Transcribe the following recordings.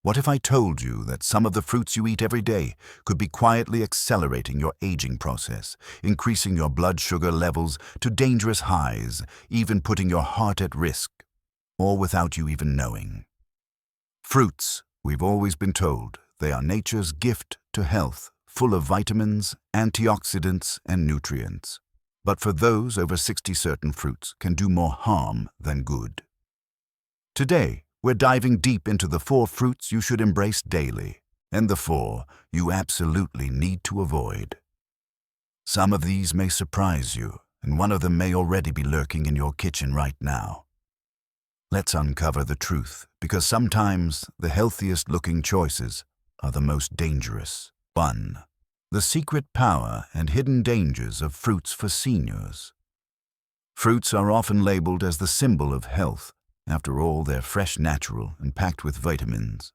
What if I told you that some of the fruits you eat every day could be quietly accelerating your aging process, increasing your blood sugar levels to dangerous highs, even putting your heart at risk, all without you even knowing? Fruits, we've always been told, they are nature's gift to health, full of vitamins, antioxidants, and nutrients. But for those over 60, certain fruits can do more harm than good. Today, we're diving deep into the 4 fruits you should embrace daily, and the 4 you absolutely need to avoid. Some of these may surprise you, and one of them may already be lurking in your kitchen right now. Let's uncover the truth, because sometimes the healthiest-looking choices are the most dangerous. 1. The secret power and hidden dangers of fruits for seniors. Fruits are often labeled as the symbol of health. After all, they're fresh, natural, and packed with vitamins.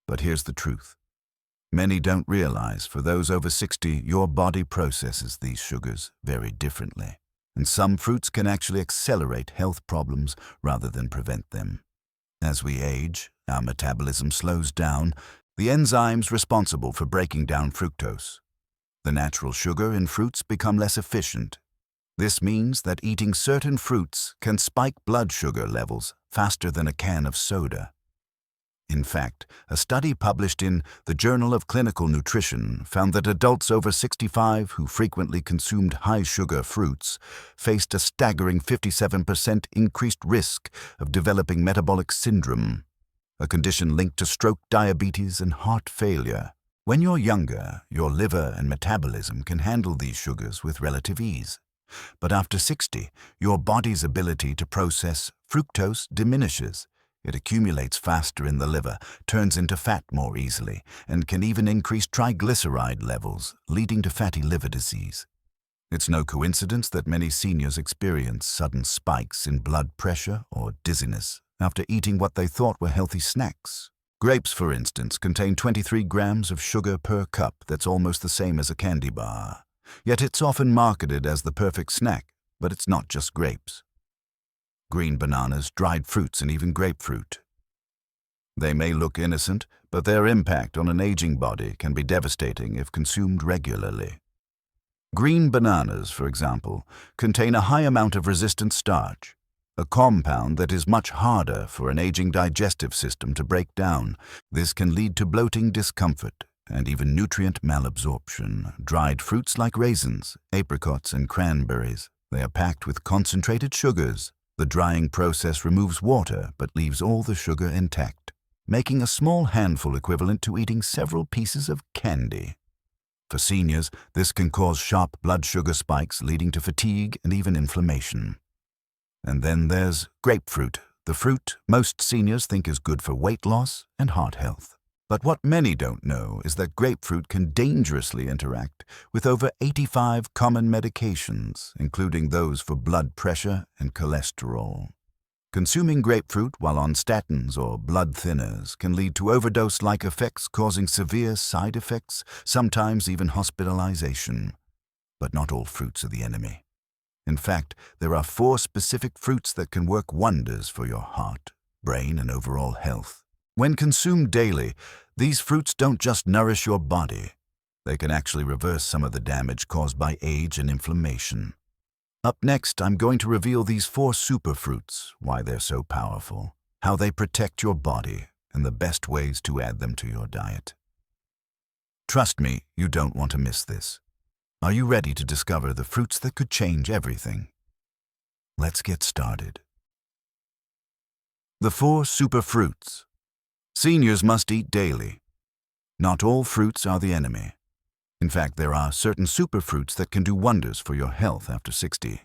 But here's the truth. Many don't realize for those over 60, your body processes these sugars very differently. And some fruits can actually accelerate health problems rather than prevent them. As we age, our metabolism slows down, the enzymes responsible for breaking down fructose. The natural sugar in fruits become less efficient. This means that eating certain fruits can spike blood sugar levels faster than a can of soda. In fact, a study published in the Journal of Clinical Nutrition found that adults over 65 who frequently consumed high-sugar fruits faced a staggering 57% increased risk of developing metabolic syndrome, a condition linked to stroke, diabetes, and heart failure. When you're younger, your liver and metabolism can handle these sugars with relative ease. But after 60, your body's ability to process fructose diminishes. It accumulates faster in the liver, turns into fat more easily, and can even increase triglyceride levels, leading to fatty liver disease. It's no coincidence that many seniors experience sudden spikes in blood pressure or dizziness after eating what they thought were healthy snacks. Grapes, for instance, contain 23 grams of sugar per cup. That's almost the same as a candy bar. Yet it's often marketed as the perfect snack, but it's not just grapes. Green bananas, dried fruits, and even grapefruit. They may look innocent, but their impact on an aging body can be devastating if consumed regularly. Green bananas, for example, contain a high amount of resistant starch, a compound that is much harder for an aging digestive system to break down. This can lead to bloating, discomfort, and even nutrient malabsorption. Dried fruits like raisins, apricots, and cranberries, they are packed with concentrated sugars. The drying process removes water but leaves all the sugar intact, making a small handful equivalent to eating several pieces of candy. For seniors, this can cause sharp blood sugar spikes, leading to fatigue and even inflammation. And then there's grapefruit, the fruit most seniors think is good for weight loss and heart health. But what many don't know is that grapefruit can dangerously interact with over 85 common medications, including those for blood pressure and cholesterol. Consuming grapefruit while on statins or blood thinners can lead to overdose-like effects, causing severe side effects, sometimes even hospitalization. But not all fruits are the enemy. In fact, there are 4 specific fruits that can work wonders for your heart, brain, and overall health. When consumed daily, these fruits don't just nourish your body. They can actually reverse some of the damage caused by age and inflammation. Up next, I'm going to reveal these 4 superfruits, why they're so powerful, how they protect your body, and the best ways to add them to your diet. Trust me, you don't want to miss this. Are you ready to discover the fruits that could change everything? Let's get started. The 4 superfruits. Seniors must eat daily. Not all fruits are the enemy. In fact, there are certain superfruits that can do wonders for your health after 60.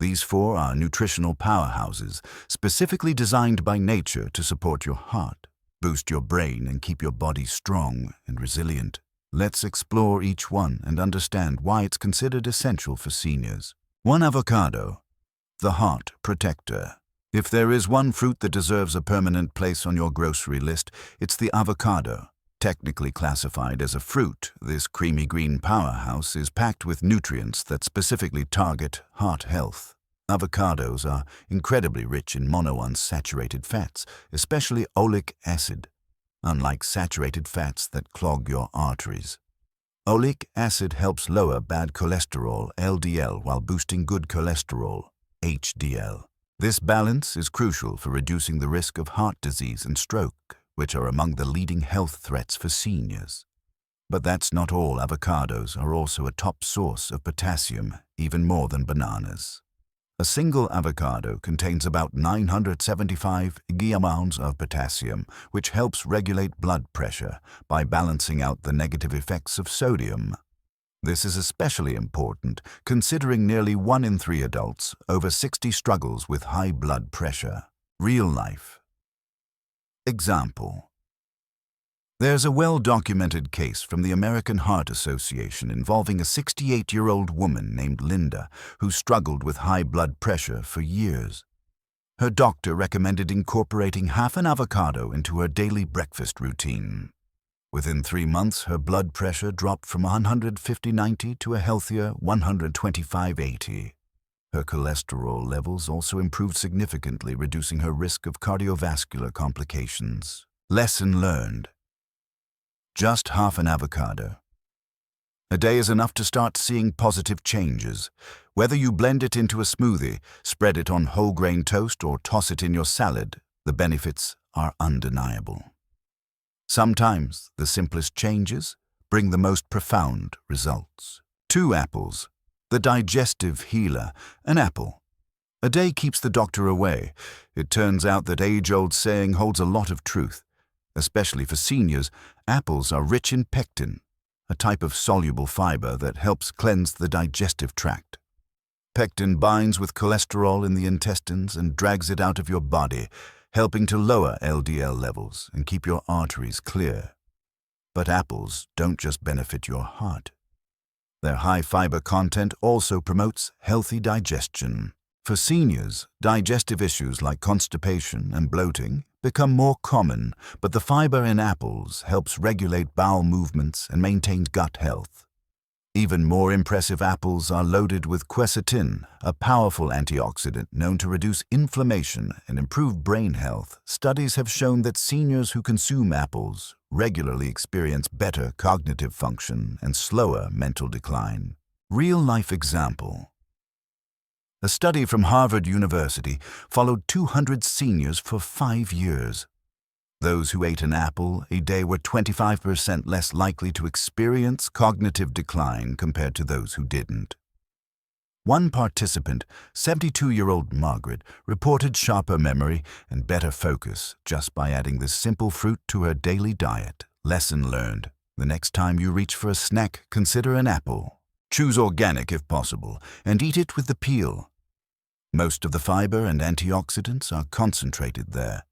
These 4 are nutritional powerhouses, specifically designed by nature to support your heart, boost your brain, and keep your body strong and resilient. Let's explore each one and understand why it's considered essential for seniors. 1. Avocado, the heart protector. If there is one fruit that deserves a permanent place on your grocery list, it's the avocado. Technically classified as a fruit, this creamy green powerhouse is packed with nutrients that specifically target heart health. Avocados are incredibly rich in monounsaturated fats, especially oleic acid. unlike saturated fats that clog your arteries. Oleic acid helps lower bad cholesterol, LDL, while boosting good cholesterol, HDL. This balance is crucial for reducing the risk of heart disease and stroke, which are among the leading health threats for seniors. But that's not all. Avocados are also a top source of potassium, even more than bananas. A single avocado contains about 975 grams of potassium, which helps regulate blood pressure by balancing out the negative effects of sodium. This is especially important considering nearly 1 in 3 adults over 60 struggles with high blood pressure. Real life example. There's a well-documented case from the American Heart Association involving a 68-year-old woman named Linda who struggled with high blood pressure for years. Her doctor recommended incorporating half an avocado into her daily breakfast routine. Within 3 months, her blood pressure dropped from 150/90 to a healthier 125/80. Her cholesterol levels also improved significantly, reducing her risk of cardiovascular complications. Lesson learned. Just half an avocado a day is enough to start seeing positive changes. Whether you blend it into a smoothie, spread it on whole grain toast, or toss it in your salad, the benefits are undeniable. Sometimes the simplest changes bring the most profound results. 2 apples. The digestive healer, an apple a day keeps the doctor away. It turns out that age-old saying holds a lot of truth. Especially for seniors, apples are rich in pectin, a type of soluble fiber that helps cleanse the digestive tract. Pectin binds with cholesterol in the intestines and drags it out of your body, helping to lower LDL levels and keep your arteries clear. But apples don't just benefit your heart. Their high fiber content also promotes healthy digestion. For seniors, digestive issues like constipation and bloating become more common, but the fiber in apples helps regulate bowel movements and maintains gut health. Even more impressive, apples are loaded with quercetin, a powerful antioxidant known to reduce inflammation and improve brain health. Studies have shown that seniors who consume apples regularly experience better cognitive function and slower mental decline. Real-life example. A study from Harvard University followed 200 seniors for 5 years. Those who ate an apple a day were 25% less likely to experience cognitive decline compared to those who didn't. One participant, 72-year-old Margaret, reported sharper memory and better focus just by adding this simple fruit to her daily diet. Lesson learned. The next time you reach for a snack, consider an apple. Choose organic if possible, and eat it with the peel. Most of the fiber and antioxidants are concentrated there.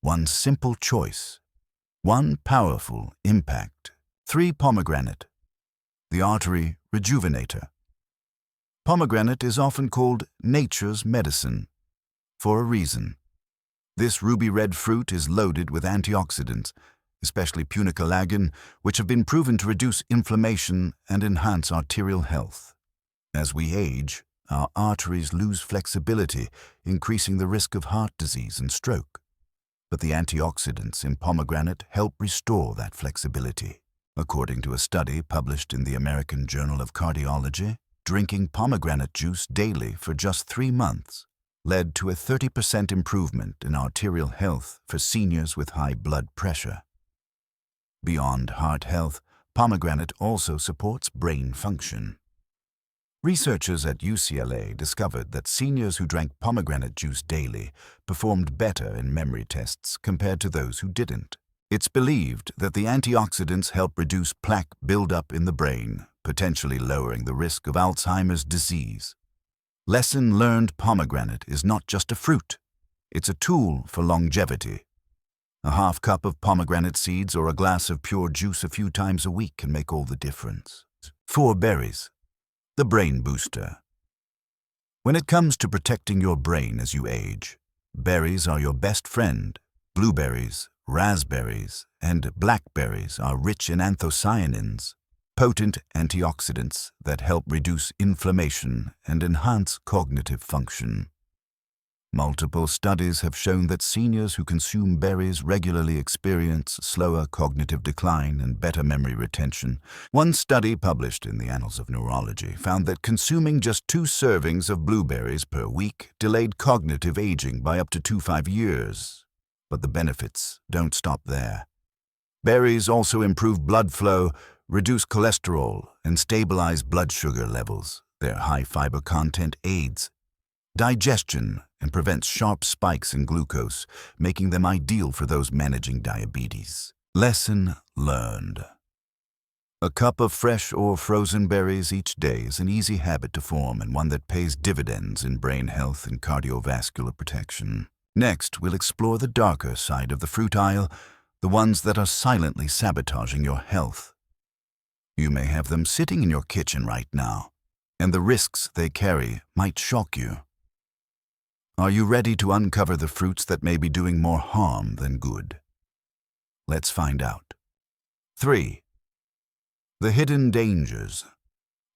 One simple choice. One powerful impact. 3. Pomegranate. The artery rejuvenator. Pomegranate is often called nature's medicine for a reason. This ruby-red fruit is loaded with antioxidants, especially punicalagin, which have been proven to reduce inflammation and enhance arterial health. As we age, our arteries lose flexibility, increasing the risk of heart disease and stroke. But the antioxidants in pomegranate help restore that flexibility. According to a study published in the American Journal of Cardiology, drinking pomegranate juice daily for just 3 months led to a 30% improvement in arterial health for seniors with high blood pressure. Beyond heart health, pomegranate also supports brain function. Researchers at UCLA discovered that seniors who drank pomegranate juice daily performed better in memory tests compared to those who didn't. It's believed that the antioxidants help reduce plaque buildup in the brain, potentially lowering the risk of Alzheimer's disease. Lesson learned: pomegranate is not just a fruit. It's a tool for longevity. A half cup of pomegranate seeds or a glass of pure juice a few times a week can make all the difference. 4. Berries. The brain booster. When it comes to protecting your brain as you age, berries are your best friend. Blueberries, raspberries, and blackberries are rich in anthocyanins, potent antioxidants that help reduce inflammation and enhance cognitive function. Multiple studies have shown that seniors who consume berries regularly experience slower cognitive decline and better memory retention. One study published in the Annals of Neurology found that consuming just 2 servings of blueberries per week delayed cognitive aging by up to 5 years. But the benefits don't stop there. Berries also improve blood flow, reduce cholesterol, and stabilize blood sugar levels. Their high fiber content aids digestion and prevents sharp spikes in glucose, making them ideal for those managing diabetes. Lesson learned. A cup of fresh or frozen berries each day is an easy habit to form and one that pays dividends in brain health and cardiovascular protection. Next, we'll explore the darker side of the fruit aisle, the ones that are silently sabotaging your health. You may have them sitting in your kitchen right now, and the risks they carry might shock you. Are you ready to uncover the fruits that may be doing more harm than good? Let's find out. 3. The hidden dangers.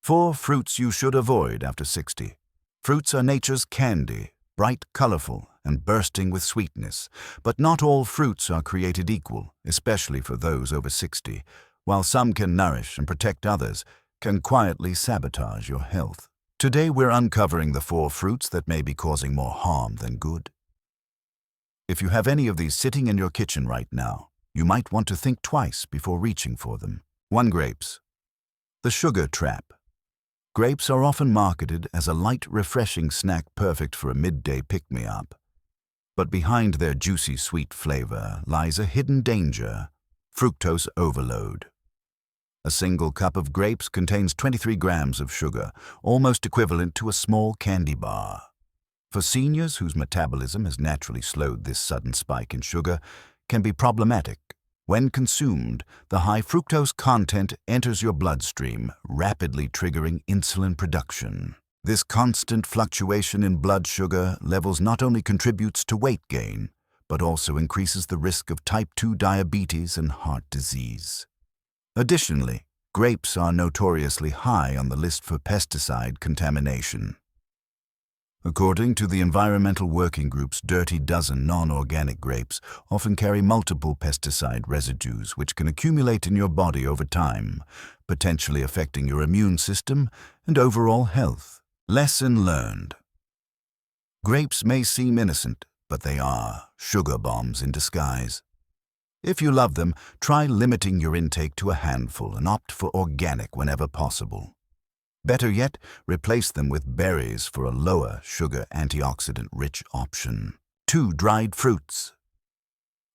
4 fruits you should avoid after 60. Fruits are nature's candy, bright, colorful, and bursting with sweetness. But not all fruits are created equal, especially for those over 60. While some can nourish and protect others, can quietly sabotage your health. Today we're uncovering the 4 fruits that may be causing more harm than good. If you have any of these sitting in your kitchen right now, you might want to think twice before reaching for them. 1. Grapes. The sugar trap. Grapes are often marketed as a light, refreshing snack perfect for a midday pick-me-up. But behind their juicy, sweet flavor lies a hidden danger: fructose overload. A single cup of grapes contains 23 grams of sugar, almost equivalent to a small candy bar. For seniors whose metabolism has naturally slowed, this sudden spike in sugar can be problematic. When consumed, the high fructose content enters your bloodstream, rapidly triggering insulin production. This constant fluctuation in blood sugar levels not only contributes to weight gain, but also increases the risk of type 2 diabetes and heart disease. Additionally, grapes are notoriously high on the list for pesticide contamination. According to the Environmental Working Group's Dirty Dozen, non-organic grapes often carry multiple pesticide residues which can accumulate in your body over time, potentially affecting your immune system and overall health. Lesson learned. Grapes may seem innocent, but they are sugar bombs in disguise. If you love them, try limiting your intake to a handful and opt for organic whenever possible. Better yet, replace them with berries for a lower sugar, antioxidant-rich option. 2. Dried fruits.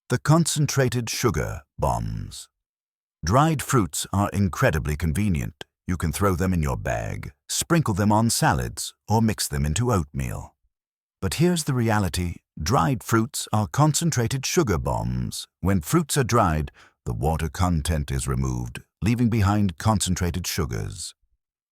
The concentrated sugar bombs. Dried fruits are incredibly convenient. You can throw them in your bag, sprinkle them on salads, or mix them into oatmeal. But here's the reality: dried fruits are concentrated sugar bombs. When fruits are dried, the water content is removed, leaving behind concentrated sugars.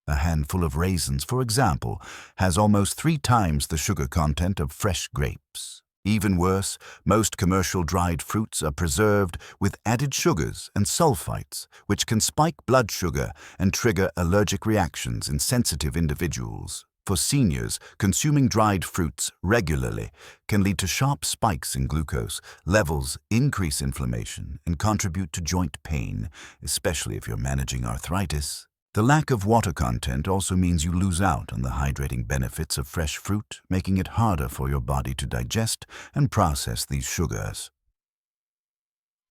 A handful of raisins, for example, has almost 3 times the sugar content of fresh grapes. Even worse, most commercial dried fruits are preserved with added sugars and sulfites, which can spike blood sugar and trigger allergic reactions in sensitive individuals. For seniors, consuming dried fruits regularly can lead to sharp spikes in glucose levels, increase inflammation, and contribute to joint pain, especially if you're managing arthritis. The lack of water content also means you lose out on the hydrating benefits of fresh fruit, making it harder for your body to digest and process these sugars.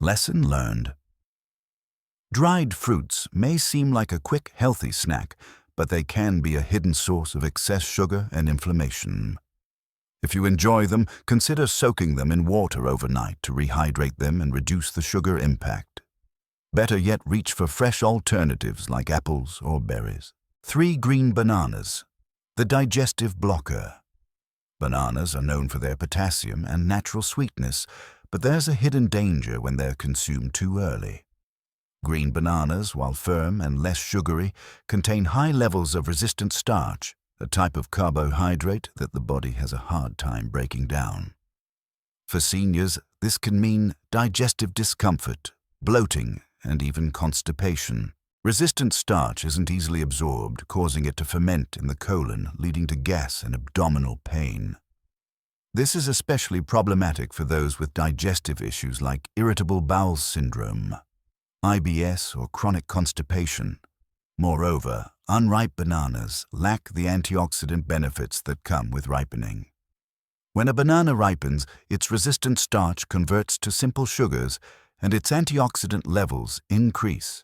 Lesson learned. Dried fruits may seem like a quick, healthy snack, but they can be a hidden source of excess sugar and inflammation. If you enjoy them, consider soaking them in water overnight to rehydrate them and reduce the sugar impact. Better yet, reach for fresh alternatives like apples or berries. 3. Green bananas. The digestive blocker. Bananas are known for their potassium and natural sweetness, but there's a hidden danger when they're consumed too early. Green bananas, while firm and less sugary, contain high levels of resistant starch, a type of carbohydrate that the body has a hard time breaking down. For seniors, this can mean digestive discomfort, bloating, and even constipation. Resistant starch isn't easily absorbed, causing it to ferment in the colon, leading to gas and abdominal pain. This is especially problematic for those with digestive issues like irritable bowel syndrome, IBS, or chronic constipation. Moreover, unripe bananas lack the antioxidant benefits that come with ripening. When a banana ripens, its resistant starch converts to simple sugars and its antioxidant levels increase,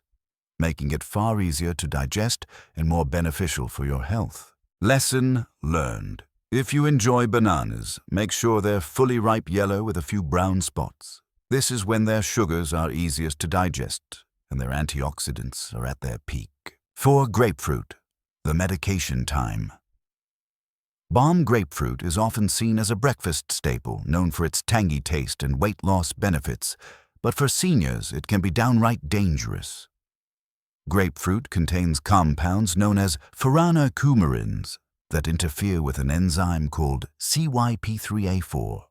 making it far easier to digest and more beneficial for your health. Lesson learned. If you enjoy bananas, make sure they're fully ripe yellow with a few brown spots. This is when their sugars are easiest to digest and their antioxidants are at their peak. 4. Grapefruit, the medication time. Balm grapefruit is often seen as a breakfast staple known for its tangy taste and weight loss benefits, but for seniors it can be downright dangerous. Grapefruit contains compounds known as furanocoumarins that interfere with an enzyme called CYP3A4.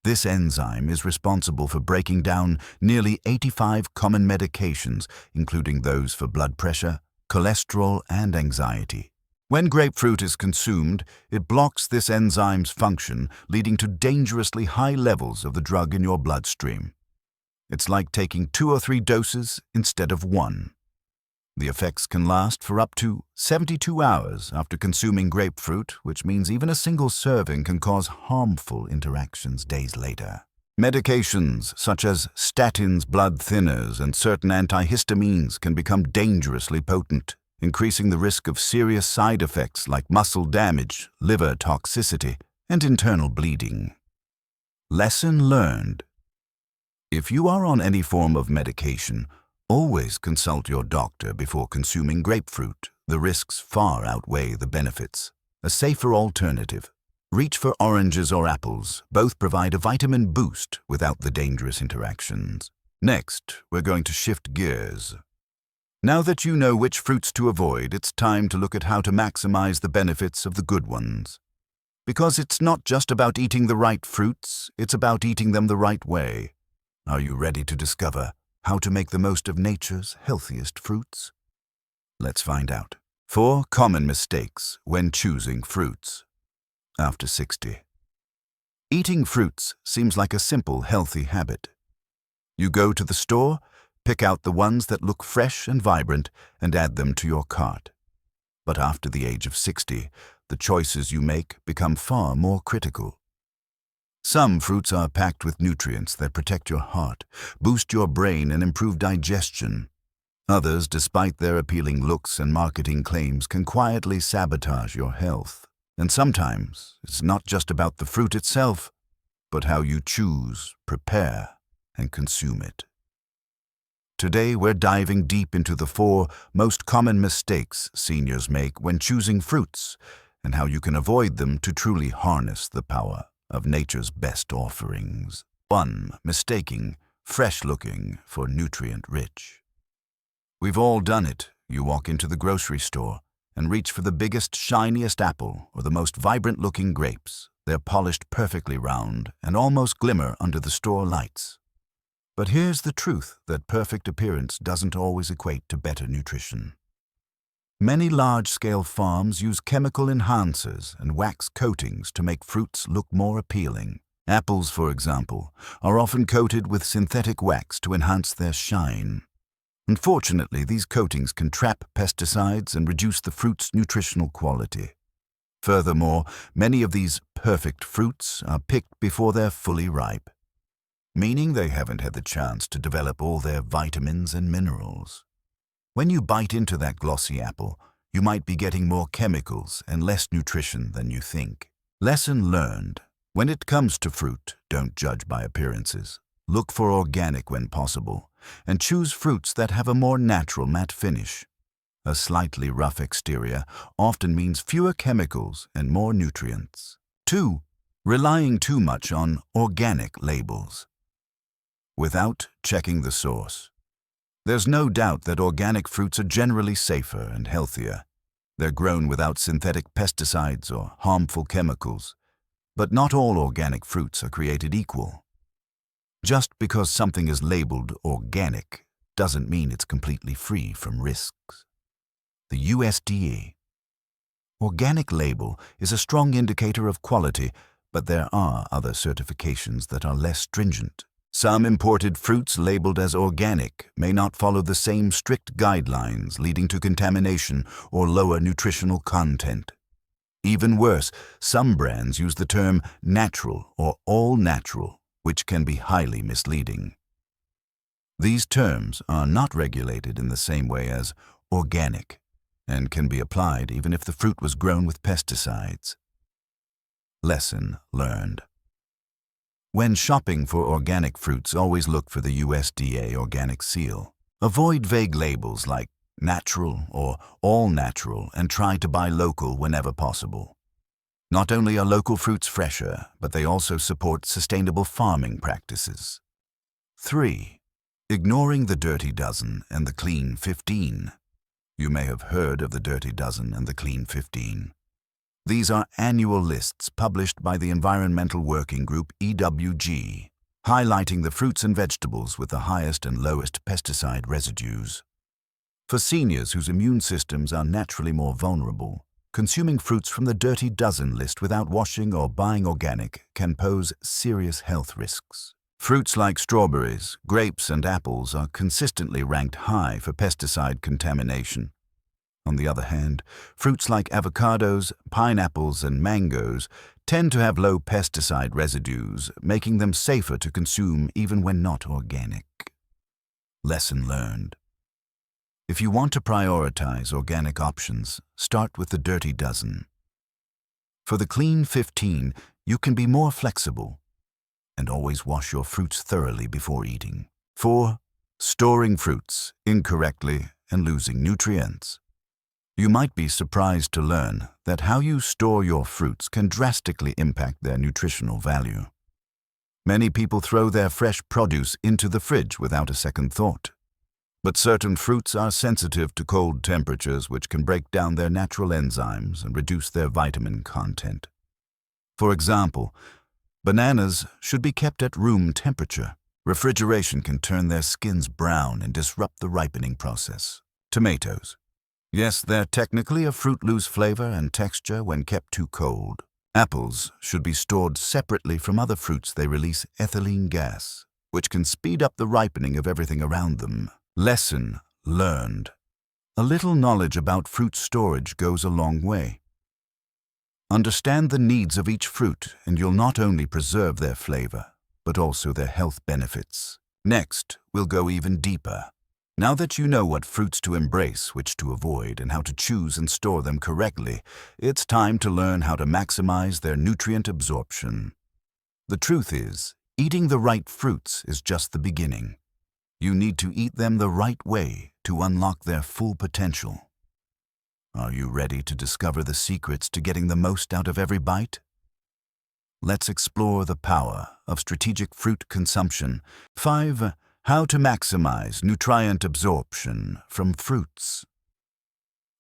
This enzyme is responsible for breaking down nearly 85 common medications, including those for blood pressure, cholesterol, and anxiety. When grapefruit is consumed, it blocks this enzyme's function, leading to dangerously high levels of the drug in your bloodstream. It's like taking 2 or 3 doses instead of 1. The effects can last for up to 72 hours after consuming grapefruit, which means even a single serving can cause harmful interactions days later. Medications such as statins, blood thinners, and certain antihistamines can become dangerously potent, increasing the risk of serious side effects like muscle damage, liver toxicity, and internal bleeding. Lesson learned. If you are on any form of medication, always consult your doctor before consuming grapefruit. The risks far outweigh the benefits. A safer alternative. Reach for oranges or apples. Both provide a vitamin boost without the dangerous interactions. Next, we're going to shift gears. Now that you know which fruits to avoid, it's time to look at how to maximize the benefits of the good ones. Because it's not just about eating the right fruits, it's about eating them the right way. Are you ready to discover how to make the most of nature's healthiest fruits? Let's find out. 4 common mistakes when choosing fruits. After 60. Eating fruits seems like a simple, healthy habit. You go to the store, pick out the ones that look fresh and vibrant, and add them to your cart. But after the age of 60, the choices you make become far more critical. Some fruits are packed with nutrients that protect your heart, boost your brain, and improve digestion. Others, despite their appealing looks and marketing claims, can quietly sabotage your health. And sometimes, it's not just about the fruit itself, but how you choose, prepare, and consume it. Today, we're diving deep into the 4 most common mistakes seniors make when choosing fruits, and how you can avoid them to truly harness the power of nature's best offerings. 1. Mistaking fresh-looking for nutrient-rich. We've all done it. You walk into the grocery store and reach for the biggest, shiniest apple or the most vibrant-looking grapes. They're polished perfectly round and almost glimmer under the store lights. But here's the truth that perfect appearance doesn't always equate to better nutrition. Many large-scale farms use chemical enhancers and wax coatings to make fruits look more appealing. Apples, for example, are often coated with synthetic wax to enhance their shine. Unfortunately, these coatings can trap pesticides and reduce the fruit's nutritional quality. Furthermore, many of these perfect fruits are picked before they're fully ripe, meaning they haven't had the chance to develop all their vitamins and minerals. When you bite into that glossy apple, you might be getting more chemicals and less nutrition than you think. Lesson learned. When it comes to fruit, don't judge by appearances. Look for organic when possible, and choose fruits that have a more natural matte finish. A slightly rough exterior often means fewer chemicals and more nutrients. 2. Relying too much on organic labels without checking the source. There's no doubt that organic fruits are generally safer and healthier. They're grown without synthetic pesticides or harmful chemicals. But not all organic fruits are created equal. Just because something is labeled organic doesn't mean it's completely free from risks. The USDA Organic label is a strong indicator of quality, But there are other certifications that are less stringent. Some imported fruits labeled as organic may not follow the same strict guidelines, leading to contamination or lower nutritional content. Even worse, some brands use the term natural or all natural, which can be highly misleading. These terms are not regulated in the same way as organic and can be applied even if the fruit was grown with pesticides. Lesson learned. When shopping for organic fruits, always look for the USDA organic seal. Avoid vague labels like natural or all natural and try to buy local whenever possible. Not only are local fruits fresher, but they also support sustainable farming practices. 3. Ignoring the dirty dozen and the clean 15. You may have heard of the dirty dozen and the clean 15. These are annual lists published by the Environmental Working Group EWG, highlighting the fruits and vegetables with the highest and lowest pesticide residues. For seniors whose immune systems are naturally more vulnerable, consuming fruits from the dirty dozen list without washing or buying organic can pose serious health risks. Fruits like strawberries, grapes, and apples are consistently ranked high for pesticide contamination. On the other hand, fruits like avocados, pineapples, and mangoes tend to have low pesticide residues, making them safer to consume even when not organic. Lesson learned. If you want to prioritize organic options, start with the dirty dozen. For the clean 15, you can be more flexible and always wash your fruits thoroughly before eating. 4. Storing fruits incorrectly and losing nutrients. You might be surprised to learn that how you store your fruits can drastically impact their nutritional value. Many people throw their fresh produce into the fridge without a second thought. But certain fruits are sensitive to cold temperatures, which can break down their natural enzymes and reduce their vitamin content. For example, bananas should be kept at room temperature. Refrigeration can turn their skins brown and disrupt the ripening process. Tomatoes. Yes, they're technically a fruit, lose flavor and texture when kept too cold. Apples should be stored separately from other fruits. They release ethylene gas, which can speed up the ripening of everything around them. Lesson learned. A little knowledge about fruit storage goes a long way. Understand the needs of each fruit, and you'll not only preserve their flavor, but also their health benefits. Next, we'll go even deeper. Now that you know what fruits to embrace, which to avoid, and how to choose and store them correctly, it's time to learn how to maximize their nutrient absorption. The truth is, eating the right fruits is just the beginning. You need to eat them the right way to unlock their full potential. Are you ready to discover the secrets to getting the most out of every bite? Let's explore the power of strategic fruit consumption. 5. How to maximize nutrient absorption from fruits.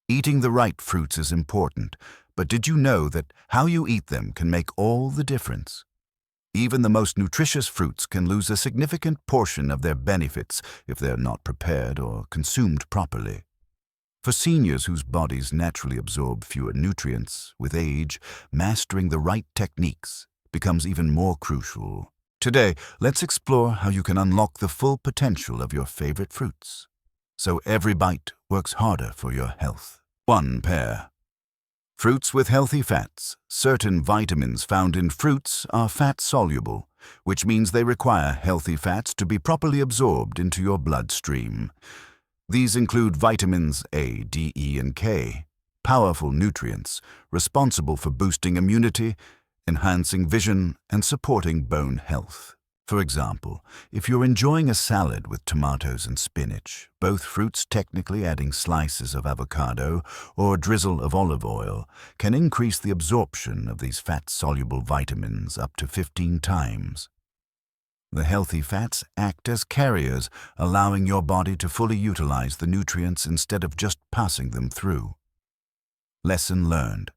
Eating the right fruits is important, but did you know that how you eat them can make all the difference? Even the most nutritious fruits can lose a significant portion of their benefits if they're not prepared or consumed properly. For seniors whose bodies naturally absorb fewer nutrients, with age, mastering the right techniques becomes even more crucial. Today, let's explore how you can unlock the full potential of your favorite fruits, so every bite works harder for your health. 1. Pair. Fruits with healthy fats. Certain vitamins found in fruits are fat-soluble, which means they require healthy fats to be properly absorbed into your bloodstream. These include vitamins A, D, E, and K, powerful nutrients responsible for boosting immunity, enhancing vision, and supporting bone health. For example, if you're enjoying a salad with tomatoes and spinach, both fruits technically adding slices of avocado or a drizzle of olive oil can increase the absorption of these fat-soluble vitamins up to 15 times. The healthy fats act as carriers, allowing your body to fully utilize the nutrients instead of just passing them through. Lesson learned.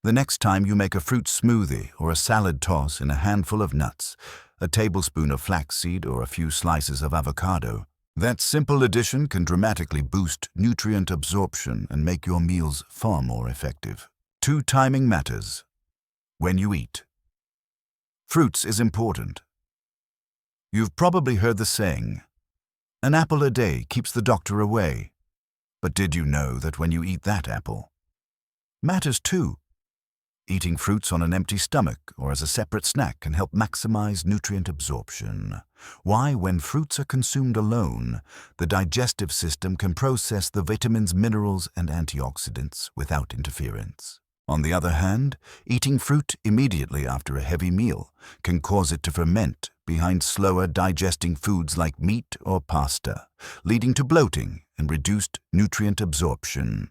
The next time you make a fruit smoothie or a salad, toss in a handful of nuts, a tablespoon of flaxseed, or a few slices of avocado. That simple addition can dramatically boost nutrient absorption and make your meals far more effective. 2. Timing matters. When you eat. Fruits is important. You've probably heard the saying, "An apple a day keeps the doctor away." But did you know that when you eat that apple, matters too? Eating fruits on an empty stomach or as a separate snack can help maximize nutrient absorption. Why, when fruits are consumed alone, the digestive system can process the vitamins, minerals, and antioxidants without interference. On the other hand, eating fruit immediately after a heavy meal can cause it to ferment behind slower digesting foods like meat or pasta, leading to bloating and reduced nutrient absorption.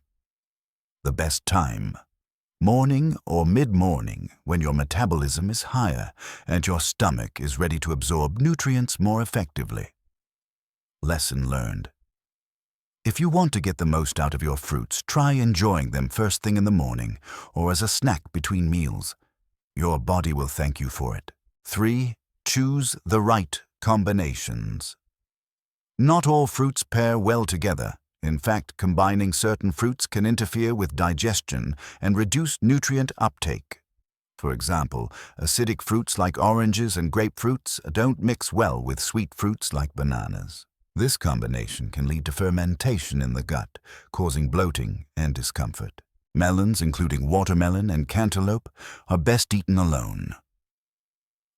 The best time: morning or mid-morning, when your metabolism is higher and your stomach is ready to absorb nutrients more effectively. Lesson learned. If you want to get the most out of your fruits, try enjoying them first thing in the morning or as a snack between meals. Your body will thank you for it. 3. Choose the right combinations. Not all fruits pair well together. In fact, combining certain fruits can interfere with digestion and reduce nutrient uptake. For example, acidic fruits like oranges and grapefruits don't mix well with sweet fruits like bananas. This combination can lead to fermentation in the gut, causing bloating and discomfort. Melons, including watermelon and cantaloupe, are best eaten alone.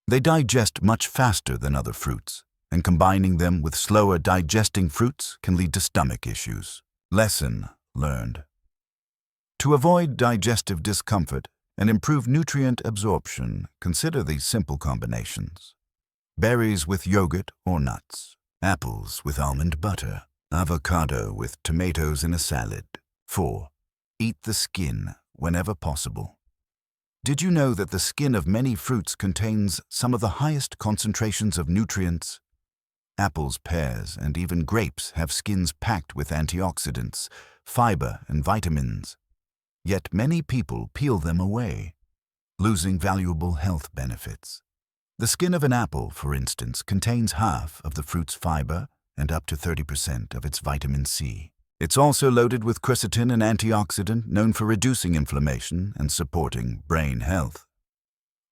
They digest much faster than other fruits, and combining them with slower digesting fruits can lead to stomach issues. Lesson learned. To avoid digestive discomfort and improve nutrient absorption, consider these simple combinations: berries with yogurt or nuts, apples with almond butter, avocado with tomatoes in a salad. 4. Eat the skin whenever possible. Did you know that the skin of many fruits contains some of the highest concentrations of nutrients? Apples, pears, and even grapes have skins packed with antioxidants, fiber, and vitamins. Yet many people peel them away, losing valuable health benefits. The skin of an apple, for instance, contains half of the fruit's fiber and up to 30% of its vitamin C. It's also loaded with quercetin, an antioxidant known for reducing inflammation and supporting brain health.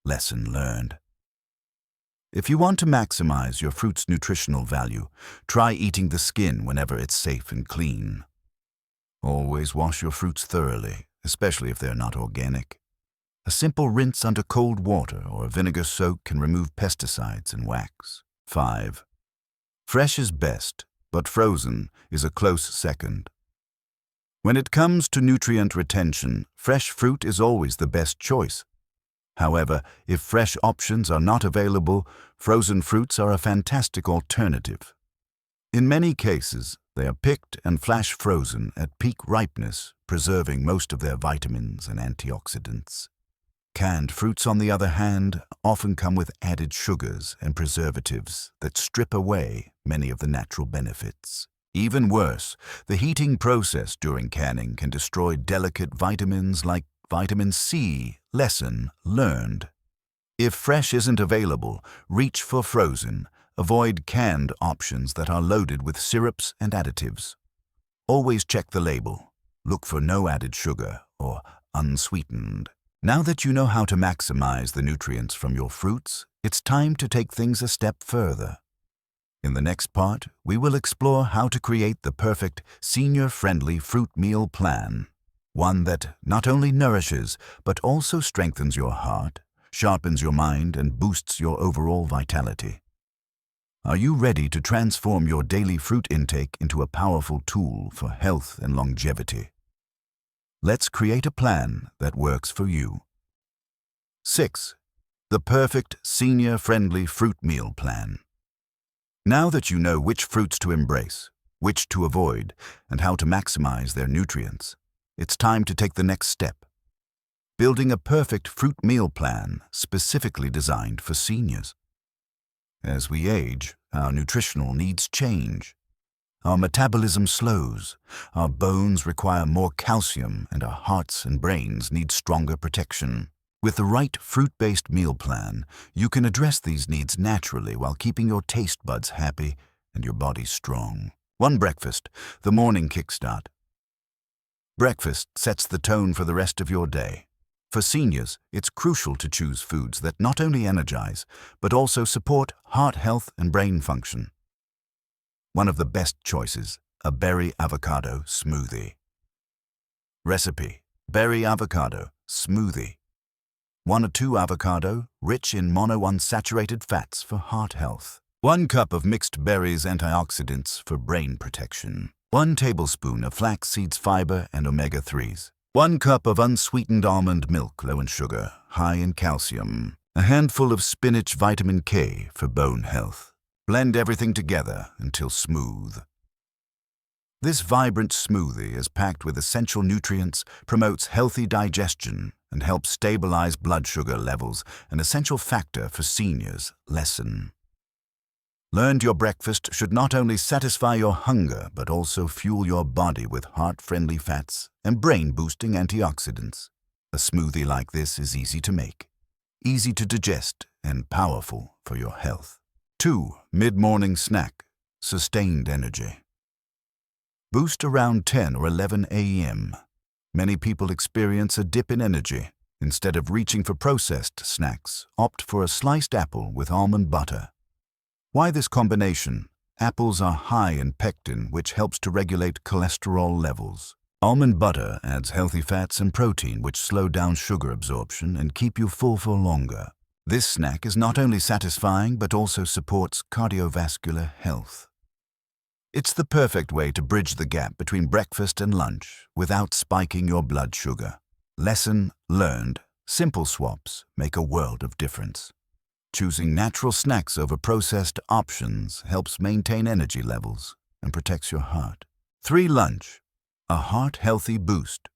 Lesson learned. If you want to maximize your fruit's nutritional value, try eating the skin whenever it's safe and clean. Always wash your fruits thoroughly, especially if they're not organic. A simple rinse under cold water or a vinegar soak can remove pesticides and wax. 5. Fresh is best, but frozen is a close second. When it comes to nutrient retention, fresh fruit is always the best choice. However, if fresh options are not available, frozen fruits are a fantastic alternative. In many cases, they are picked and flash frozen at peak ripeness, preserving most of their vitamins and antioxidants. Canned fruits, on the other hand, often come with added sugars and preservatives that strip away many of the natural benefits. Even worse, the heating process during canning can destroy delicate vitamins like vitamin C. Lesson learned. If fresh isn't available, reach for frozen. Avoid canned options that are loaded with syrups and additives. Always check the label. Look for no added sugar or unsweetened. Now that you know how to maximize the nutrients from your fruits, it's time to take things a step further. In the next part, we will explore how to create the perfect senior-friendly fruit meal plan. One that not only nourishes, but also strengthens your heart, sharpens your mind, and boosts your overall vitality. Are you ready to transform your daily fruit intake into a powerful tool for health and longevity? Let's create a plan that works for you. 6. The perfect senior-friendly fruit meal plan. Now that you know which fruits to embrace, which to avoid, and how to maximize their nutrients, it's time to take the next step. Building a perfect fruit meal plan specifically designed for seniors. As we age, our nutritional needs change. Our metabolism slows, our bones require more calcium, and our hearts and brains need stronger protection. With the right fruit-based meal plan, you can address these needs naturally while keeping your taste buds happy and your body strong. 1. Breakfast, the morning kickstart. Breakfast sets the tone for the rest of your day. For seniors, it's crucial to choose foods that not only energize, but also support heart health and brain function. One of the best choices, a berry avocado smoothie. Recipe: berry avocado smoothie. 1 or 2 avocado, rich in monounsaturated fats for heart health. 1 cup of mixed berries antioxidants for brain protection. 1 tablespoon of flax seeds fiber and omega-3s. 1 cup of unsweetened almond milk low in sugar, high in calcium. A handful of spinach vitamin K for bone health. Blend everything together until smooth. This vibrant smoothie is packed with essential nutrients, promotes healthy digestion, and helps stabilize blood sugar levels, an essential factor for seniors. Lesson learned: your breakfast should not only satisfy your hunger, but also fuel your body with heart-friendly fats and brain-boosting antioxidants. A smoothie like this is easy to make, easy to digest, and powerful for your health. 2. Mid-morning snack. Sustained energy. Boost around 10 or 11 a.m. Many people experience a dip in energy. Instead of reaching for processed snacks, opt for a sliced apple with almond butter. Why this combination? Apples are high in pectin, which helps to regulate cholesterol levels. Almond butter adds healthy fats and protein, which slow down sugar absorption and keep you full for longer. This snack is not only satisfying, but also supports cardiovascular health. It's the perfect way to bridge the gap between breakfast and lunch without spiking your blood sugar. Lesson learned: simple swaps make a world of difference. Choosing natural snacks over processed options helps maintain energy levels and protects your heart. 3. Lunch. A heart-healthy boost.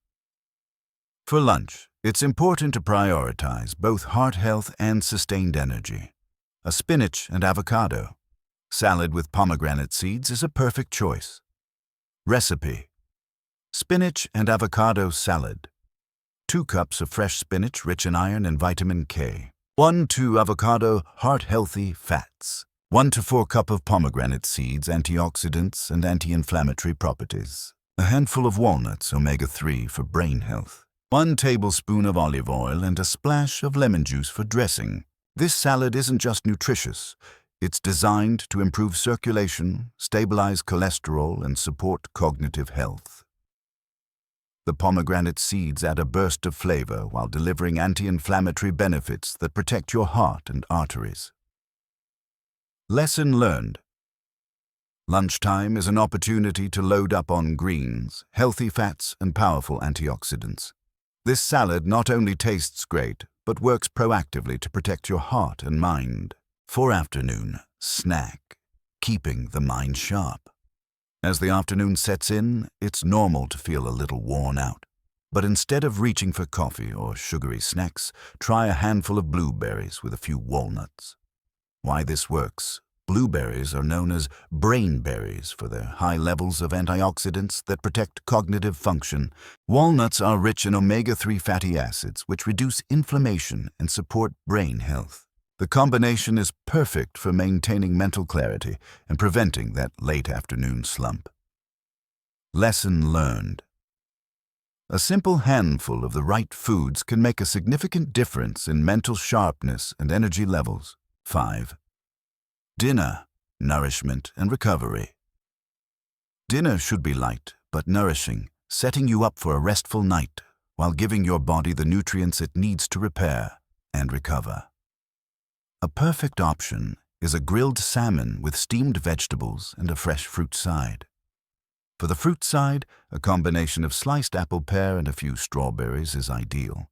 For lunch, it's important to prioritize both heart health and sustained energy. A spinach and avocado salad with pomegranate seeds is a perfect choice. Recipe: spinach and avocado salad. 2 cups of fresh spinach rich in iron and vitamin K. 1-2 avocado heart-healthy fats. 1 to 4 cup of pomegranate seeds, antioxidants and anti-inflammatory properties. A handful of walnuts, omega-3 for brain health. 1 tablespoon of olive oil and a splash of lemon juice for dressing. This salad isn't just nutritious. It's designed to improve circulation, stabilize cholesterol, and support cognitive health. The pomegranate seeds add a burst of flavor while delivering anti-inflammatory benefits that protect your heart and arteries. Lesson learned: lunchtime is an opportunity to load up on greens, healthy fats, and powerful antioxidants. This salad not only tastes great, but works proactively to protect your heart and mind. For afternoon snack, keeping the mind sharp. As the afternoon sets in, it's normal to feel a little worn out. But instead of reaching for coffee or sugary snacks, try a handful of blueberries with a few walnuts. Why this works? Blueberries are known as brain berries for their high levels of antioxidants that protect cognitive function. Walnuts are rich in omega-3 fatty acids, which reduce inflammation and support brain health. The combination is perfect for maintaining mental clarity and preventing that late afternoon slump. Lesson learned: a simple handful of the right foods can make a significant difference in mental sharpness and energy levels. 5. Dinner, nourishment, and recovery. Dinner should be light but nourishing, setting you up for a restful night while giving your body the nutrients it needs to repair and recover. A perfect option is a grilled salmon with steamed vegetables and a fresh fruit side. For the fruit side, a combination of sliced apple pear and a few strawberries is ideal.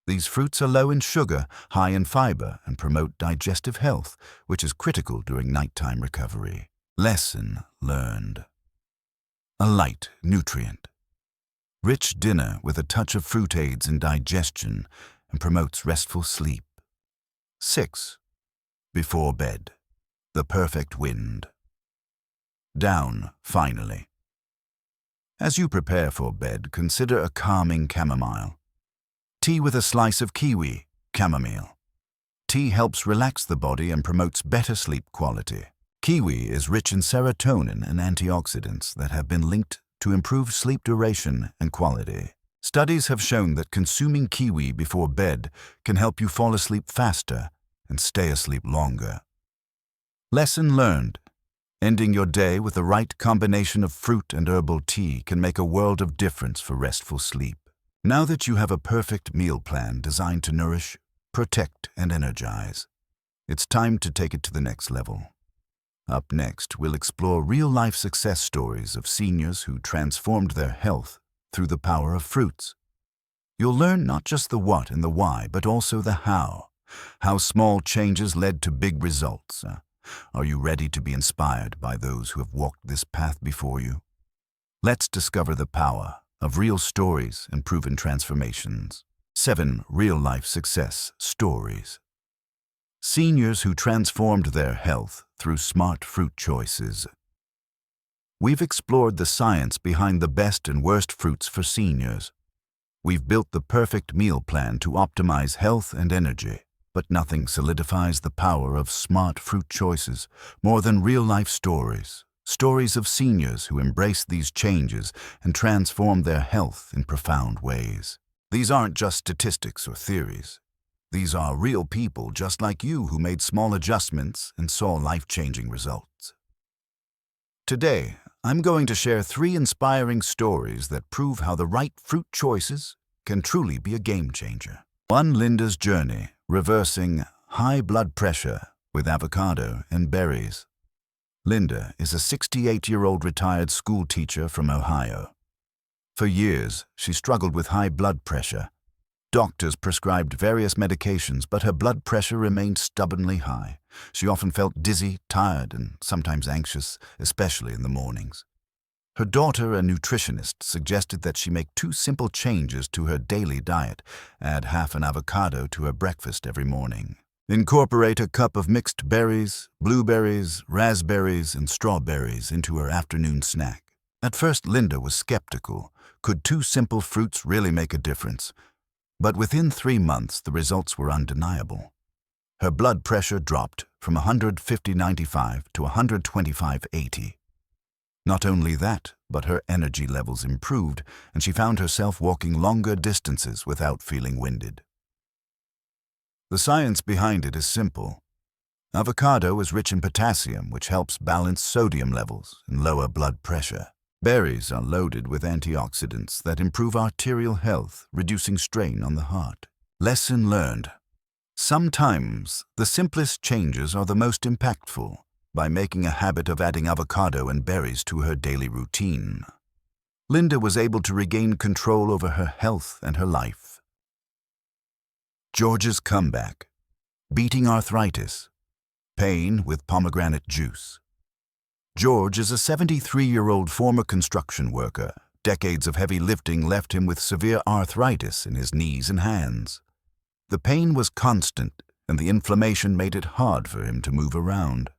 These fruits are low in sugar, high in fiber, and promote digestive health, which is critical during nighttime recovery. Lesson learned: a light, nutrient-rich dinner with a touch of fruit aids in digestion and promotes restful sleep. 6. Before bed, the perfect wind down, finally. As you prepare for bed, consider a calming chamomile. Tea with a slice of kiwi, chamomile. Tea helps relax the body and promotes better sleep quality. Kiwi is rich in serotonin and antioxidants that have been linked to improve sleep duration and quality. Studies have shown that consuming kiwi before bed can help you fall asleep faster and stay asleep longer. Lesson learned. Ending your day with the right combination of fruit and herbal tea can make a world of difference for restful sleep. Now that you have a perfect meal plan designed to nourish, protect, and energize, it's time to take it to the next level. Up next, we'll explore real-life success stories of seniors who transformed their health through the power of fruits. You'll learn not just the what and the why, but also the how small changes led to big results. Are you ready to be inspired by those who have walked this path before you? Let's discover the power of real stories and proven transformations. 7 real-life success stories. Seniors who transformed their health through smart fruit choices. We've explored the science behind the best and worst fruits for seniors. We've built the perfect meal plan to optimize health and energy. But nothing solidifies the power of smart fruit choices more than real-life stories. Stories of seniors who embraced these changes and transformed their health in profound ways. These aren't just statistics or theories. These are real people just like you who made small adjustments and saw life-changing results. Today, I'm going to share 3 inspiring stories that prove how the right fruit choices can truly be a game changer. 1. Linda's journey, reversing high blood pressure with avocado and berries. Linda is a 68-year-old retired school teacher from Ohio. For years, she struggled with high blood pressure. Doctors prescribed various medications, but her blood pressure remained stubbornly high. She often felt dizzy, tired, and sometimes anxious, especially in the mornings. Her daughter, a nutritionist, suggested that she make 2 simple changes to her daily diet. Add half an avocado to her breakfast every morning. Incorporate a cup of mixed berries, blueberries, raspberries, and strawberries into her afternoon snack. At first, Linda was skeptical. Could 2 simple fruits really make a difference? But within 3 months, the results were undeniable. Her blood pressure dropped from 150/95 to 125/80. Not only that, but her energy levels improved, and she found herself walking longer distances without feeling winded. The science behind it is simple. Avocado is rich in potassium, which helps balance sodium levels and lower blood pressure. Berries are loaded with antioxidants that improve arterial health, reducing strain on the heart. Lesson learned. Sometimes the simplest changes are the most impactful. By making a habit of adding avocado and berries to her daily routine, Linda was able to regain control over her health and her life. George's comeback. Beating arthritis. Pain with pomegranate juice. George is a 73-year-old former construction worker. Decades of heavy lifting left him with severe arthritis in his knees and hands. The pain was constant, and the inflammation made it hard for him to move around.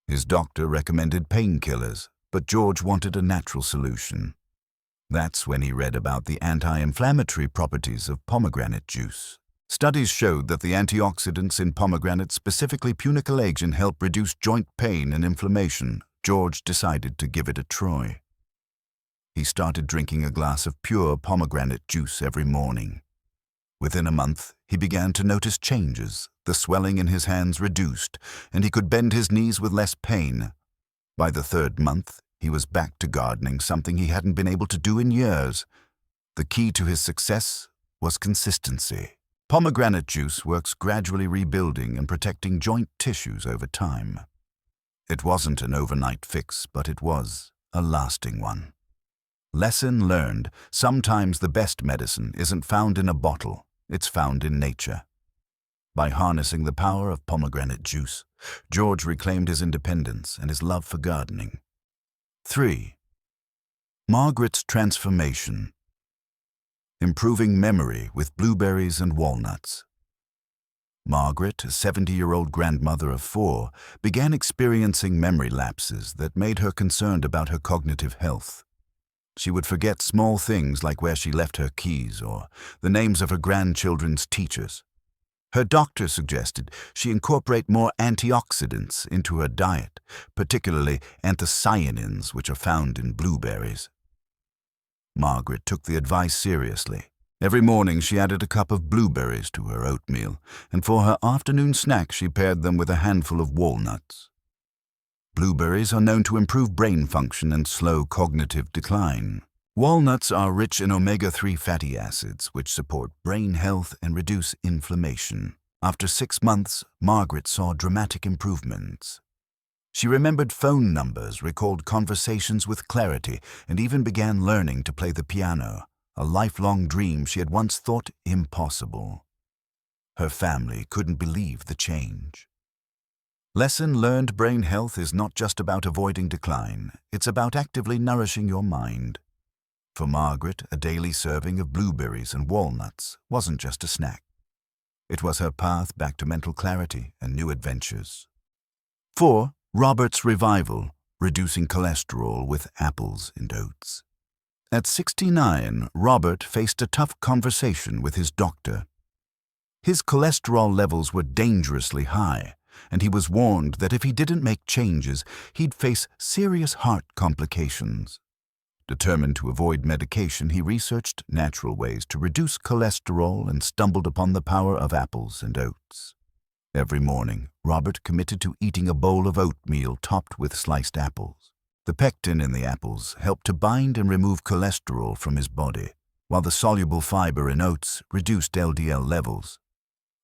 His doctor recommended painkillers, but George wanted a natural solution. That's when he read about the anti-inflammatory properties of pomegranate juice. Studies showed that the antioxidants in pomegranate, specifically punicalagin, help reduce joint pain and inflammation. George decided to give it a try. He started drinking a glass of pure pomegranate juice every morning. Within a month, he began to notice changes. The swelling in his hands reduced, and he could bend his knees with less pain. By the 3rd month, he was back to gardening, something he hadn't been able to do in years. The key to his success was consistency. Pomegranate juice works gradually rebuilding and protecting joint tissues over time. It wasn't an overnight fix, but it was a lasting one. Lesson learned. Sometimes the best medicine isn't found in a bottle. It's found in nature. By harnessing the power of pomegranate juice, George reclaimed his independence and his love for gardening. 3. Margaret's transformation. Improving memory with blueberries and walnuts. Margaret, a 70-year-old grandmother of 4, began experiencing memory lapses that made her concerned about her cognitive health. She would forget small things like where she left her keys or the names of her grandchildren's teachers. Her doctor suggested she incorporate more antioxidants into her diet, particularly anthocyanins, which are found in blueberries. Margaret took the advice seriously. Every morning she added a cup of blueberries to her oatmeal, and for her afternoon snack she paired them with a handful of walnuts. Blueberries are known to improve brain function and slow cognitive decline. Walnuts are rich in omega-3 fatty acids, which support brain health and reduce inflammation. After 6 months, Margaret saw dramatic improvements. She remembered phone numbers, recalled conversations with clarity, and even began learning to play the piano, a lifelong dream she had once thought impossible. Her family couldn't believe the change. Lesson learned: brain health is not just about avoiding decline, it's about actively nourishing your mind. For Margaret, a daily serving of blueberries and walnuts wasn't just a snack. It was her path back to mental clarity and new adventures. 4. Robert's revival, reducing cholesterol with apples and oats. At 69, Robert faced a tough conversation with his doctor. His cholesterol levels were dangerously high, and he was warned that if he didn't make changes, he'd face serious heart complications. Determined to avoid medication, he researched natural ways to reduce cholesterol and stumbled upon the power of apples and oats. Every morning, Robert committed to eating a bowl of oatmeal topped with sliced apples. The pectin in the apples helped to bind and remove cholesterol from his body, while the soluble fiber in oats reduced LDL levels.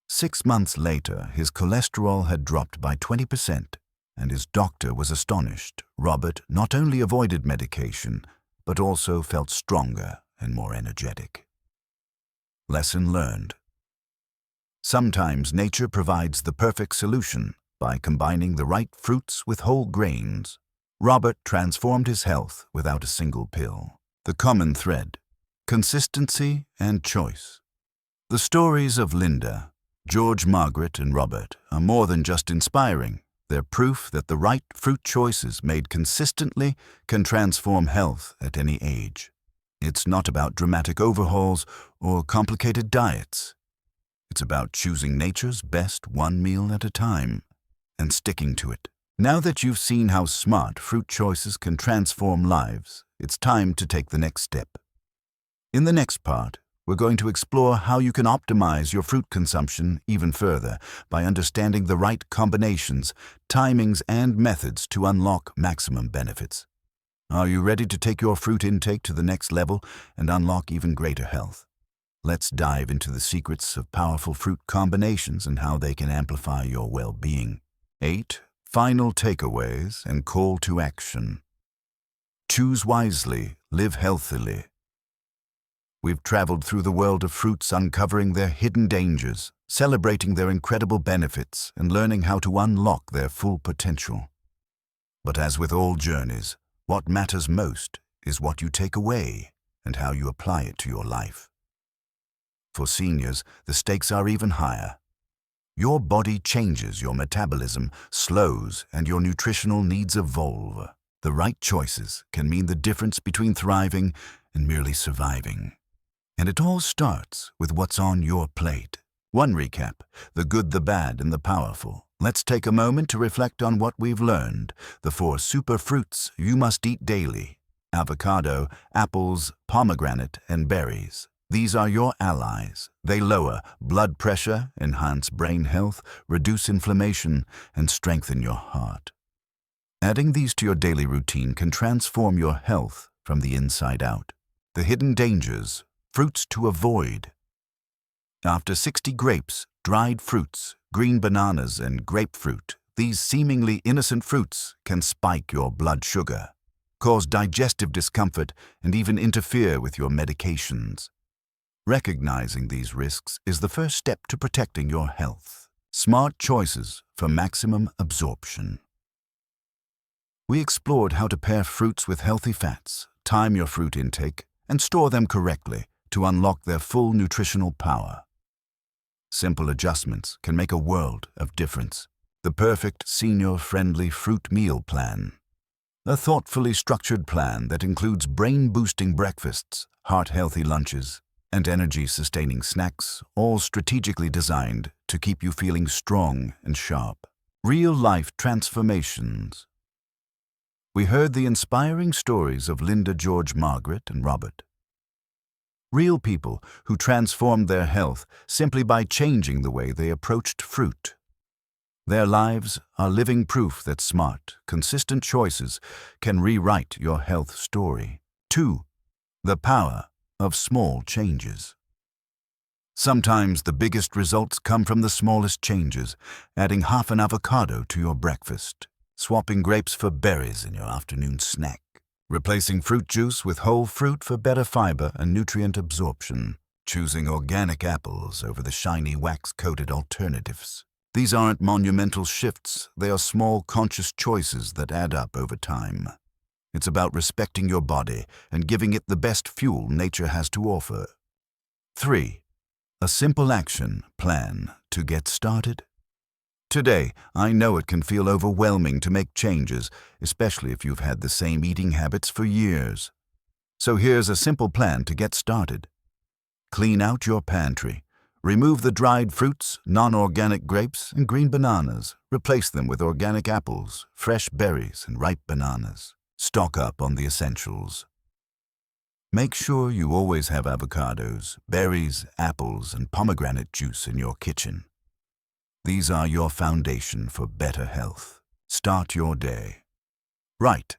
6 months later, his cholesterol had dropped by 20%, and his doctor was astonished. Robert not only avoided medication, but also felt stronger and more energetic. Lesson learned. Sometimes nature provides the perfect solution by combining the right fruits with whole grains. Robert transformed his health without a single pill. The common thread: consistency and choice. The stories of Linda, George, Margaret, and Robert are more than just inspiring. They're proof that the right fruit choices made consistently can transform health at any age. It's not about dramatic overhauls or complicated diets. It's about choosing nature's best one meal at a time and sticking to it. Now that you've seen how smart fruit choices can transform lives, it's time to take the next step. In the next part, we're going to explore how you can optimize your fruit consumption even further by understanding the right combinations, timings, and methods to unlock maximum benefits. Are you ready to take your fruit intake to the next level and unlock even greater health? Let's dive into the secrets of powerful fruit combinations and how they can amplify your well-being. 8. Final takeaways and call to action. Choose wisely, live healthily. We've traveled through the world of fruits, uncovering their hidden dangers, celebrating their incredible benefits, and learning how to unlock their full potential. But as with all journeys, what matters most is what you take away and how you apply it to your life. For seniors, the stakes are even higher. Your body changes, your metabolism slows, and your nutritional needs evolve. The right choices can mean the difference between thriving and merely surviving. And it all starts with what's on your plate. One recap: the good, the bad, and the powerful. Let's take a moment to reflect on what we've learned. The 4 super fruits you must eat daily: avocado, apples, pomegranate, and berries. These are your allies. They lower blood pressure, enhance brain health, reduce inflammation, and strengthen your heart. Adding these to your daily routine can transform your health from the inside out. The hidden dangers: fruits to avoid. After 60 grapes, dried fruits, green bananas, and grapefruit, these seemingly innocent fruits can spike your blood sugar, cause digestive discomfort, and even interfere with your medications. Recognizing these risks is the first step to protecting your health. Smart choices for maximum absorption. We explored how to pair fruits with healthy fats, time your fruit intake, and store them correctly to unlock their full nutritional power. Simple adjustments can make a world of difference. The perfect senior-friendly fruit meal plan. A thoughtfully structured plan that includes brain-boosting breakfasts, heart-healthy lunches, and energy-sustaining snacks, all strategically designed to keep you feeling strong and sharp. Real-life transformations. We heard the inspiring stories of Linda, George, Margaret, and Robert. Real people who transformed their health simply by changing the way they approached fruit. Their lives are living proof that smart, consistent choices can rewrite your health story. 2. The power of small changes. Sometimes the biggest results come from the smallest changes, adding half an avocado to your breakfast, swapping grapes for berries in your afternoon snack, replacing fruit juice with whole fruit for better fiber and nutrient absorption, choosing organic apples over the shiny wax-coated alternatives. These aren't monumental shifts, they are small conscious choices that add up over time. It's about respecting your body and giving it the best fuel nature has to offer. 3. A simple action plan to get started. Today, I know it can feel overwhelming to make changes, especially if you've had the same eating habits for years. So here's a simple plan to get started. Clean out your pantry. Remove the dried fruits, non-organic grapes, and green bananas. Replace them with organic apples, fresh berries, and ripe bananas. Stock up on the essentials. Make sure you always have avocados, berries, apples, and pomegranate juice in your kitchen. These are your foundation for better health. Start your day. Right.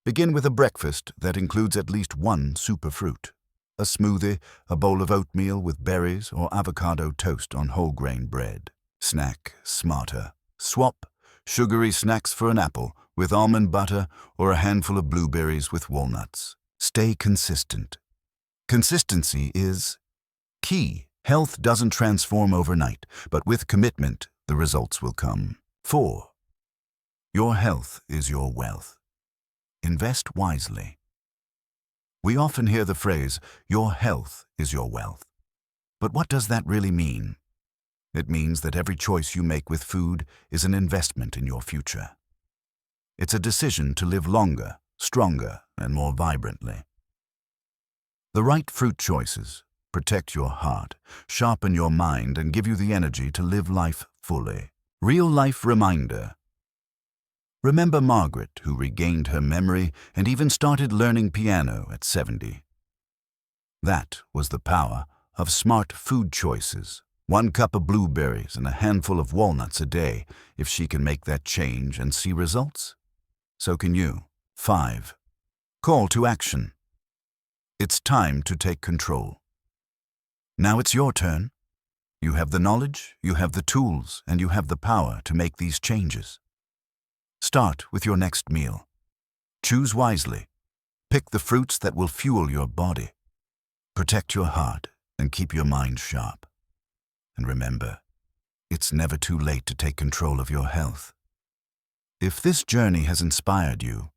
Begin with a breakfast that includes at least one superfruit. A smoothie, a bowl of oatmeal with berries, or avocado toast on whole grain bread. Snack smarter. Swap sugary snacks for an apple with almond butter or a handful of blueberries with walnuts. Stay consistent. Consistency is key. Health doesn't transform overnight, but with commitment, the results will come. 4. Your health is your wealth. Invest wisely. We often hear the phrase, your health is your wealth. But what does that really mean? It means that every choice you make with food is an investment in your future. It's a decision to live longer, stronger, and more vibrantly. The right fruit choices protect your heart, sharpen your mind, and give you the energy to live life fully. Real-life reminder. Remember Margaret, who regained her memory and even started learning piano at 70. That was the power of smart food choices. 1 cup of blueberries and a handful of walnuts a day. If she can make that change and see results, so can you. 5. Call to action. It's time to take control. Now it's your turn. You have the knowledge, you have the tools, and you have the power to make these changes. Start with your next meal. Choose wisely. Pick the fruits that will fuel your body. Protect your heart and keep your mind sharp. And remember, it's never too late to take control of your health. If this journey has inspired you,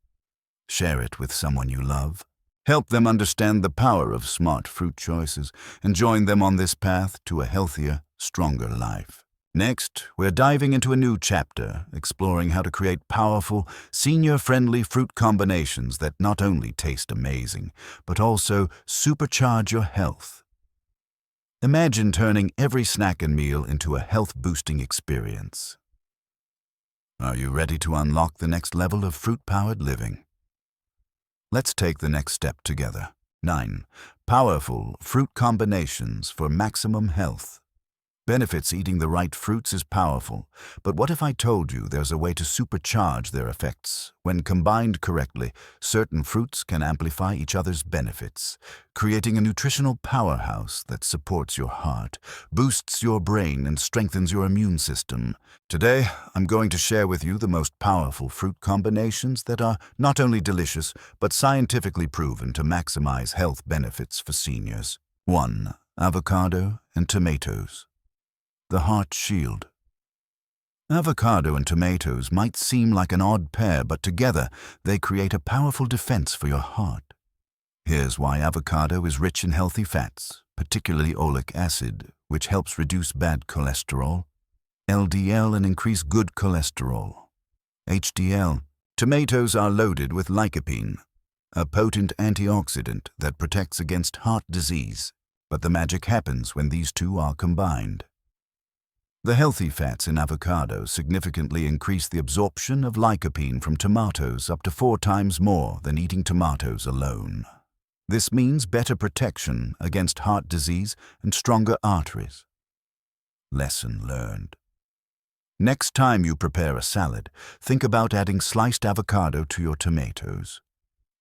share it with someone you love. Help them understand the power of smart fruit choices and join them on this path to a healthier, stronger life. Next, we're diving into a new chapter, exploring how to create powerful, senior-friendly fruit combinations that not only taste amazing, but also supercharge your health. Imagine turning every snack and meal into a health-boosting experience. Are you ready to unlock the next level of fruit-powered living? Let's take the next step together. 9. Powerful fruit combinations for maximum health. Benefits eating the right fruits is powerful, but what if I told you there's a way to supercharge their effects? When combined correctly, certain fruits can amplify each other's benefits, creating a nutritional powerhouse that supports your heart, boosts your brain, and strengthens your immune system. Today, I'm going to share with you the most powerful fruit combinations that are not only delicious, but scientifically proven to maximize health benefits for seniors. 1. Avocado and tomatoes. The heart shield. Avocado and tomatoes might seem like an odd pair, but together they create a powerful defense for your heart. Here's why avocado is rich in healthy fats, particularly oleic acid, which helps reduce bad cholesterol, LDL, and increase good cholesterol, HDL. Tomatoes are loaded with lycopene, a potent antioxidant that protects against heart disease. But the magic happens when these two are combined. The healthy fats in avocado significantly increase the absorption of lycopene from tomatoes up to 4 times more than eating tomatoes alone. This means better protection against heart disease and stronger arteries. Lesson learned. Next time you prepare a salad, think about adding sliced avocado to your tomatoes.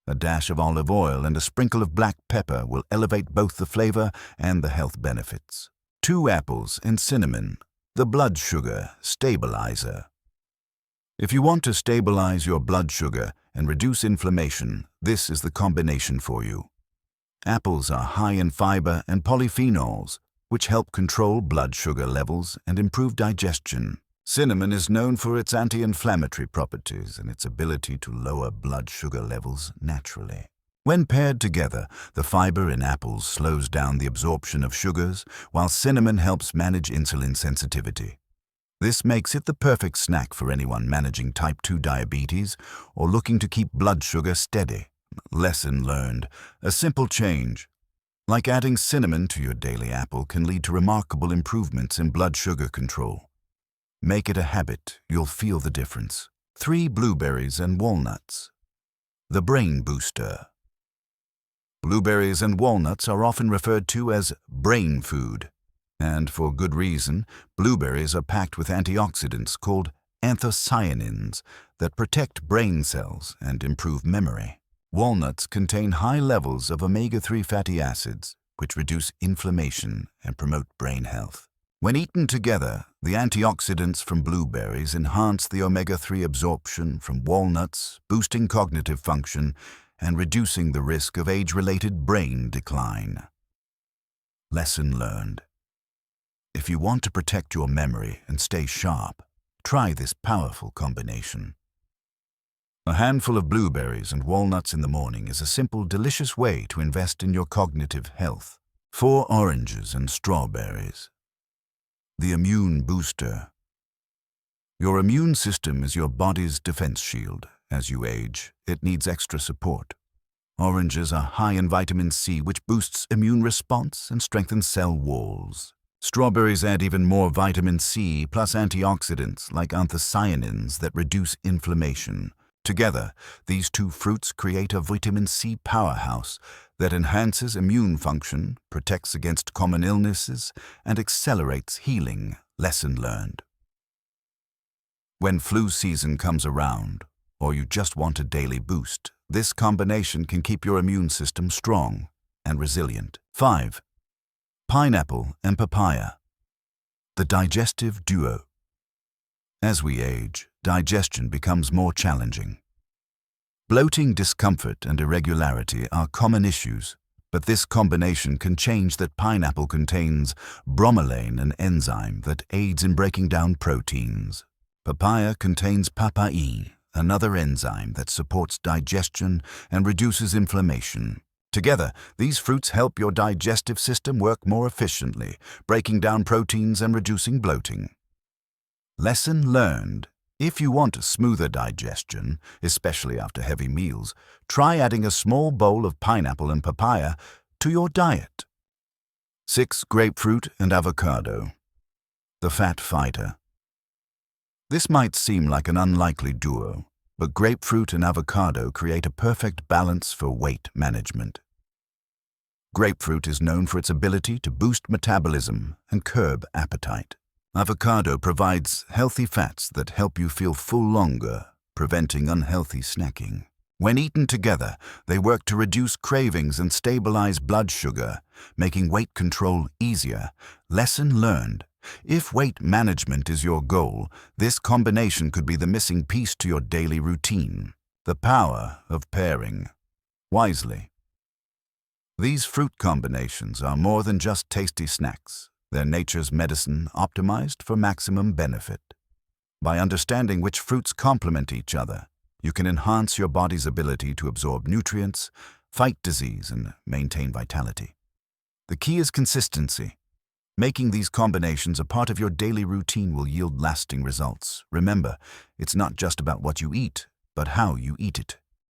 A dash of olive oil and a sprinkle of black pepper will elevate both the flavor and the health benefits. 2 apples and cinnamon, the blood sugar stabilizer. If you want to stabilize your blood sugar and reduce inflammation, this is the combination for you. Apples are high in fiber and polyphenols, which help control blood sugar levels and improve digestion. Cinnamon is known for its anti-inflammatory properties and its ability to lower blood sugar levels naturally. When paired together, the fiber in apples slows down the absorption of sugars, while cinnamon helps manage insulin sensitivity. This makes it the perfect snack for anyone managing type 2 diabetes or looking to keep blood sugar steady. Lesson learned. A simple change, like adding cinnamon to your daily apple, can lead to remarkable improvements in blood sugar control. Make it a habit, you'll feel the difference. 3 blueberries and walnuts. The brain booster. Blueberries and walnuts are often referred to as brain food. And for good reason. Blueberries are packed with antioxidants called anthocyanins that protect brain cells and improve memory. Walnuts contain high levels of omega-3 fatty acids, which reduce inflammation and promote brain health. When eaten together, the antioxidants from blueberries enhance the omega-3 absorption from walnuts, boosting cognitive function and reducing the risk of age-related brain decline. Lesson learned. If you want to protect your memory and stay sharp, try this powerful combination. A handful of blueberries and walnuts in the morning is a simple, delicious way to invest in your cognitive health. 4 oranges and strawberries. The immune booster. Your immune system is your body's defense shield. As you age, it needs extra support. Oranges are high in vitamin C, which boosts immune response and strengthens cell walls. Strawberries add even more vitamin C plus antioxidants like anthocyanins that reduce inflammation. Together, these 2 fruits create a vitamin C powerhouse that enhances immune function, protects against common illnesses, and accelerates healing. Lesson learned. When flu season comes around, or you just want a daily boost, this combination can keep your immune system strong and resilient. 5. Pineapple and papaya. The digestive duo. As we age, digestion becomes more challenging. Bloating, discomfort, and irregularity are common issues, but this combination can change that. Pineapple contains bromelain, an enzyme that aids in breaking down proteins. Papaya contains papain, another enzyme that supports digestion and reduces inflammation. Together, these fruits help your digestive system work more efficiently, breaking down proteins and reducing bloating. Lesson learned. If you want a smoother digestion, especially after heavy meals, try adding a small bowl of pineapple and papaya to your diet. 6. Grapefruit and avocado. The fat fighter. This might seem like an unlikely duo, but grapefruit and avocado create a perfect balance for weight management. Grapefruit is known for its ability to boost metabolism and curb appetite. Avocado provides healthy fats that help you feel full longer, preventing unhealthy snacking. When eaten together, they work to reduce cravings and stabilize blood sugar, making weight control easier. Lesson learned. If weight management is your goal, this combination could be the missing piece to your daily routine. The power of pairing wisely. These fruit combinations are more than just tasty snacks. They're nature's medicine optimized for maximum benefit. By understanding which fruits complement each other, you can enhance your body's ability to absorb nutrients, fight disease, and maintain vitality. The key is consistency. Making these combinations a part of your daily routine will yield lasting results. Remember, it's not just about what you eat, but how you eat it.